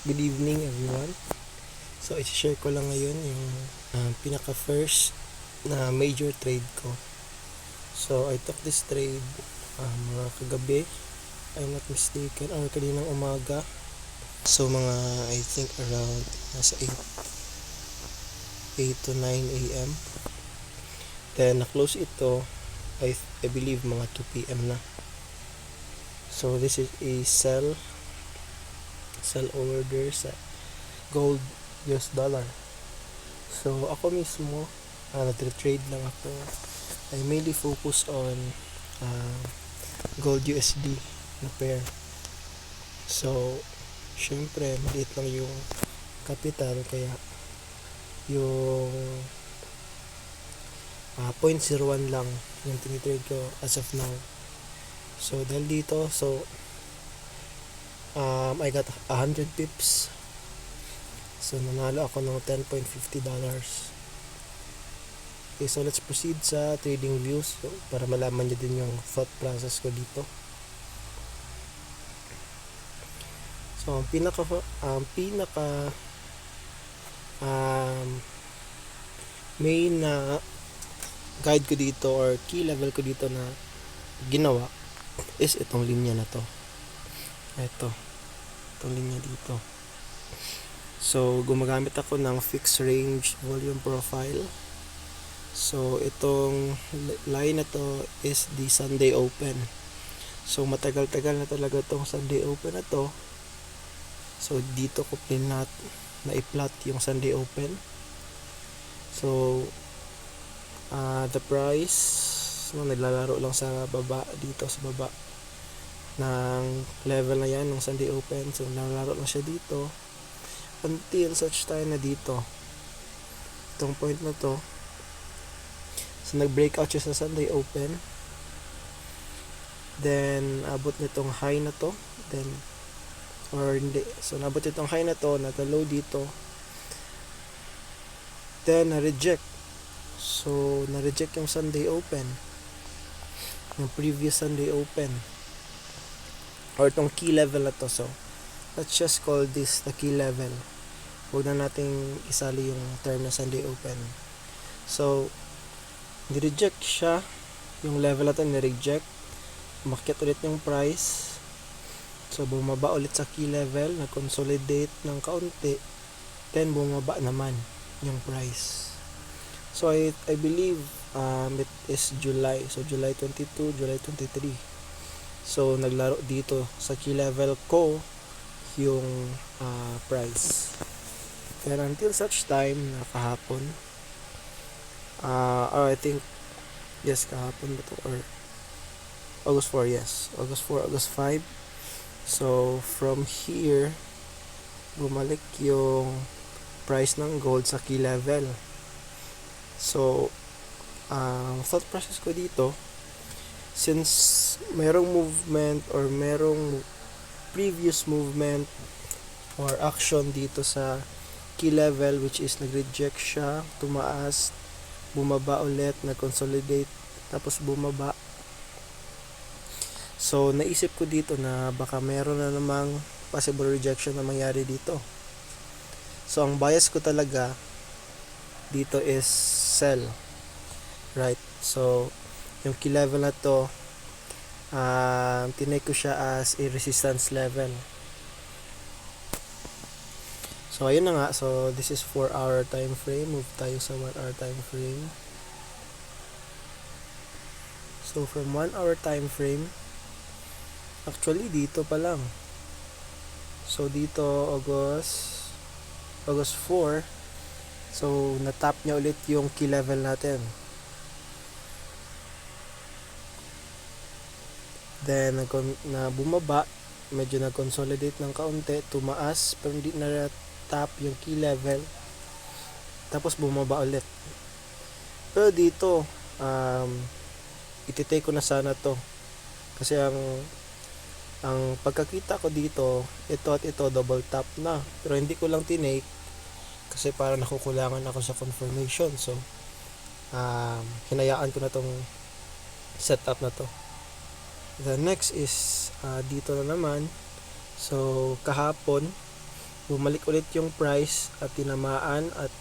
Good evening everyone. So i-share ko lang ngayon yung pinaka first na major trade ko. So I took this trade mga kagabi, I'm not mistaken, or kaninang umaga. So mga I think around nasa 8 to 9 a.m. Then na-close ito I believe mga 2 p.m. na. So this is a sell order sa gold US dollar. So ako mismo nagtre-trade lang ako. I mainly focus on gold USD na pair. So syempre maliit lang yung capital, kaya yung 0.01 lang yung tinitrade ko as of now. So dahil dito, I got 100 pips. So nanalo ako ng $10.50. Okay, so let's proceed sa trading views, so, para malaman nyo din yung thought process ko dito. So ang pinaka main na guide ko dito or key level ko dito na ginawa is itong linya na to. Itong linya dito. So gumagamit ako ng fixed range volume profile. So itong line na to is the Sunday Open. So matagal-tagal na talaga itong Sunday Open na to. So dito ko na-plot yung Sunday Open. So the price naglalaro lang sa baba, dito sa baba ng level na yan ng Sunday Open. So naglalaro lang siya dito until such time na dito itong point na to, so nag-breakout siya sa Sunday Open, then abot nitong high na to, then or hindi, so nabot itong high na to, nagka-low dito, then na-reject. So na-reject yung Sunday Open, yung previous Sunday Open, or itong key level na to. So let's just call this the key level. Huwag na nating isali yung term na Sunday Open. So ni-reject siya, yung level na to ni-reject, umakyat ulit yung price, so bumaba ulit sa key level, nag-consolidate ng kaunti, then bumaba naman yung price. So I believe it is July. So July 22, July 23. So naglaro dito sa key level ko yung price. Pero until such time na kahapon, I think yes, kahapon ba to, or August 4, yes, August 4, August 5. So from here bumalik yung price ng gold sa key level. So thought process ko dito, since merong movement or merong previous movement or action dito sa key level, which is nag-reject siya, tumaas, bumaba ulit, nag-consolidate, tapos bumaba. So naisip ko dito na baka meron na namang possible rejection na mangyari dito. So ang bias ko talaga dito is sell, right? So yung key level na to, tinake ko siya as a resistance level. So ayun na nga, so this is 4 hour time frame. Move tayo sa 1 hour time frame. So from 1 hour time frame, actually dito pa lang, so dito August 4, so natap niya ulit yung key level natin, then na bumaba, medyo nag-consolidate ng kaunti, tumaas, pero hindi na tap yung key level, tapos bumaba ulit. Pero dito ititake ko na sana to, kasi ang pagkakita ko dito, ito at ito double tap na, pero hindi ko lang tinake kasi parang nakukulangan ako sa confirmation. So hinayaan ko na tong setup na to. The next is dito na naman. So kahapon bumalik ulit yung price at tinamaan at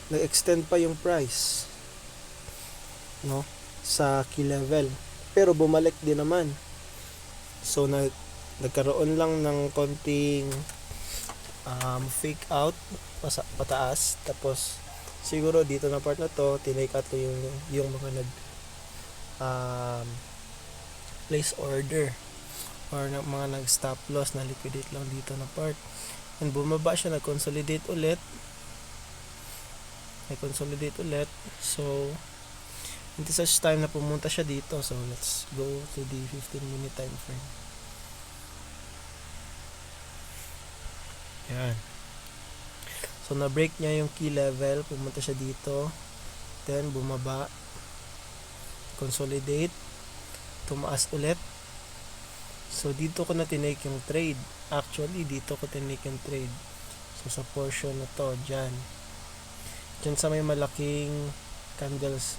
nag-extend pa yung price, no, sa key level, pero bumalik din naman. So nagkaroon lang ng konting fake out pataas, tapos siguro dito na part na to tinake out yung mga nag place order or mga nag stop loss na liquidate lang dito na part, and bumaba siya, nag-consolidate ulit. So until such time na pumunta siya dito. So let's go to the 15 minute time frame. Yan. So na-break niya yung key level, pumunta siya dito, then bumaba, consolidate, tumaas ulit. So dito ko na tinake yung trade. Actually dito ko tinake yung trade. So sa portion na to, dyan sa may malaking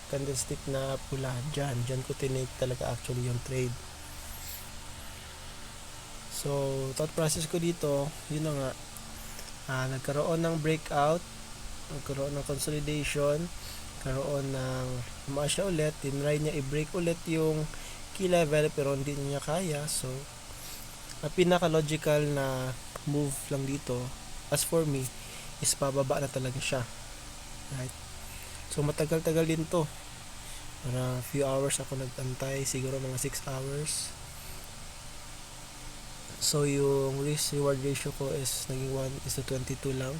candlestick na pula, dyan ko tinake talaga actually yung trade. So thought process ko dito, yun na nga, nagkaroon ng breakout, nagkaroon ng consolidation, karoon ng tumaas siya ulit, tinry niya i-break ulit yung key level pero hindi niya kaya. So ang pinaka logical na move lang dito as for me is pababa na talaga siya, right? So matagal-tagal din to, para few hours ako nagantay, siguro mga 6 hours. So yung risk reward ratio ko is naging 1:22 lang.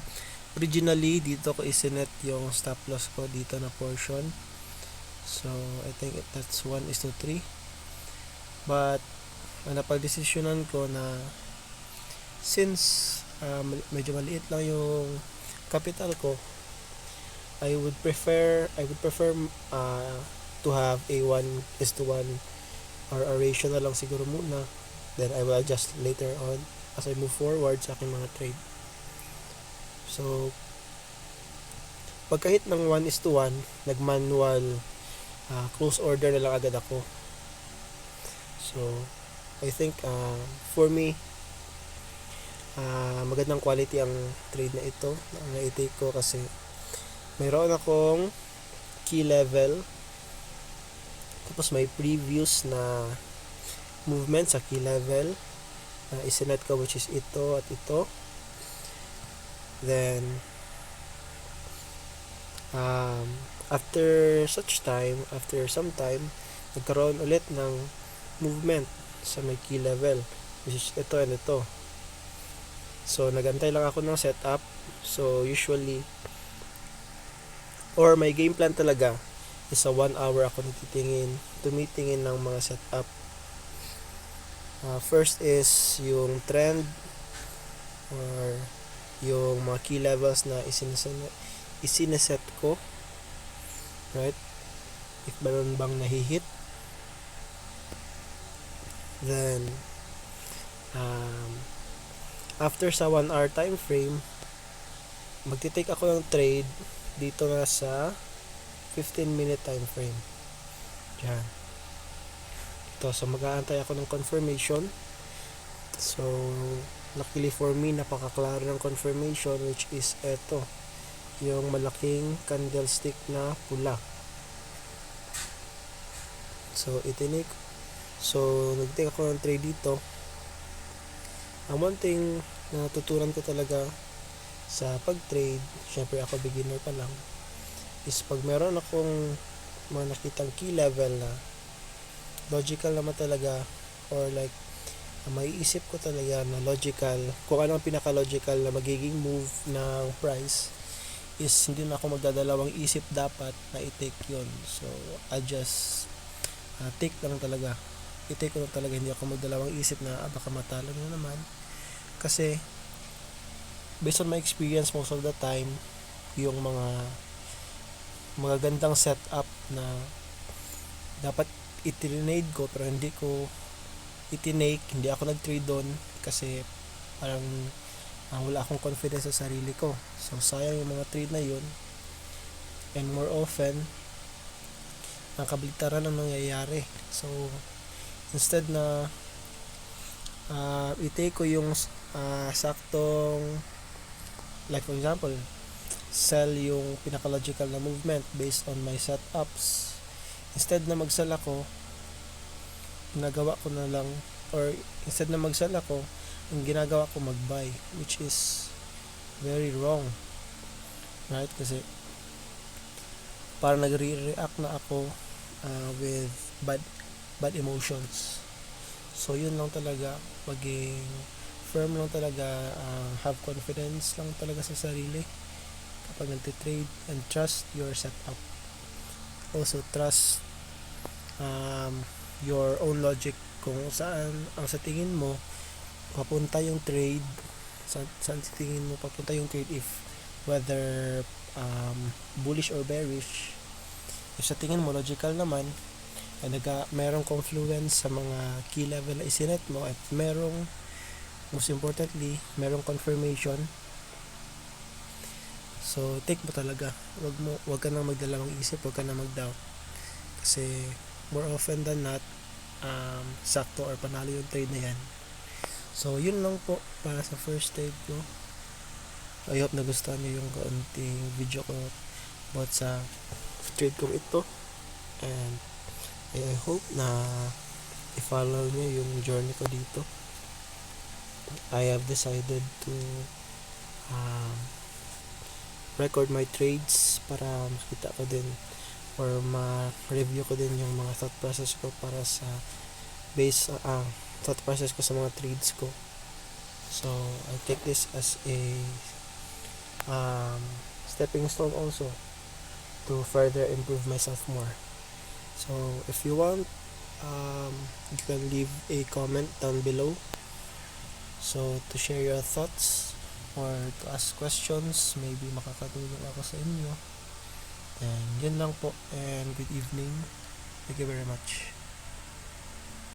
Originally dito ko isinet yung stop loss ko dito na portion, so I think that's 1:3. But napag-desisyonan ko na since medyo maliit lang yung capital ko, I would prefer to have a 1:1 or a ratio na lang siguro muna, then I will adjust later on as I move forward sa aking mga trade. So pagkahit ng 1:1, nag-manual close order na lang agad ako. So I think for me magandang quality ang trade na ito na i-take ko, kasi mayroon akong key level, tapos may previous na movement sa key level na isinet ko, which is ito at ito. Then after some time nagkaroon ulit ng movement sa may key level, which is ito and ito. So nagantay lang ako ng setup. So usually, or my game plan talaga is sa 1 hour ako tumitingin ng mga setup. First is yung trend or yung mga key levels na isineset ko, right? If meron bang nahihit, then after sa 1 hour time frame, magti-take ako ng trade dito na sa 15 minute time frame. Diyan. Ito, so mag-aantay ako ng confirmation. So luckily for me, napakaklaro ng confirmation, which is eto, yung malaking candlestick na pula. So nag-take ako ng trade dito. Ang one thing na natutunan ko talaga sa pag-trade, syempre ako beginner pa lang, is pag meron akong mga nakitang key level na logical naman talaga, or like maiisip ko talaga na logical, kung ano ang pinaka-logical na magiging move ng price, is hindi na ako magdadalawang isip dapat na i-take yun. So I just take lang talaga. I-take ko lang talaga, hindi ako magdalawang isip na baka matalo na naman. Kasi based on my experience, most of the time yung mga gandang setup na dapat itinade ko pero hindi ko itinake, hindi ako nag-trade doon kasi parang wala akong confidence sa sarili ko. So sayang yung mga trade na yun, and more often ang kabaligtaran ang nangyayari. So instead na i-take ko yung saktong, like for example, sell yung pinaka-logical na movement based on my setups. Instead na magsell ako, ginagawa ko na lang, or instead na magsell ako, ang ginagawa ko mag-buy, which is very wrong, right? Kasi parang nagre-react na ako with bad emotions. So yun lang talaga, maging firm lang talaga, have confidence lang talaga sa sarili kapag nagtitrade, and trust your setup. Also trust your own logic, kung saan ang sa tingin mo papunta yung trade, saan sa tingin mo papunta yung trade, if whether bullish or bearish. If sa tingin mo logical naman, merong confluence sa mga key level na isinet mo, at merong, most importantly, merong confirmation, so take mo talaga. Wag ka nang magdalawang isip, wag ka nang mag-doubt, kasi more often than not, sakto or panalo yung trade na yan. So yun lang po para sa first trade ko. I hope nagustuhan niyo yung kaunting video ko about sa trade ko ito, and I hope na i-follow niyo yung journey ko dito. I have decided to record my trades para makita ko din, or ma-review ko din yung mga thought process ko para sa thought process ko sa mga trades ko. So I take this as a stepping stone also to further improve myself more. So if you want, you can leave a comment down below, so to share your thoughts or to ask questions, maybe makakatulong ako sa inyo. And yun lang po, and good evening. Thank you very much.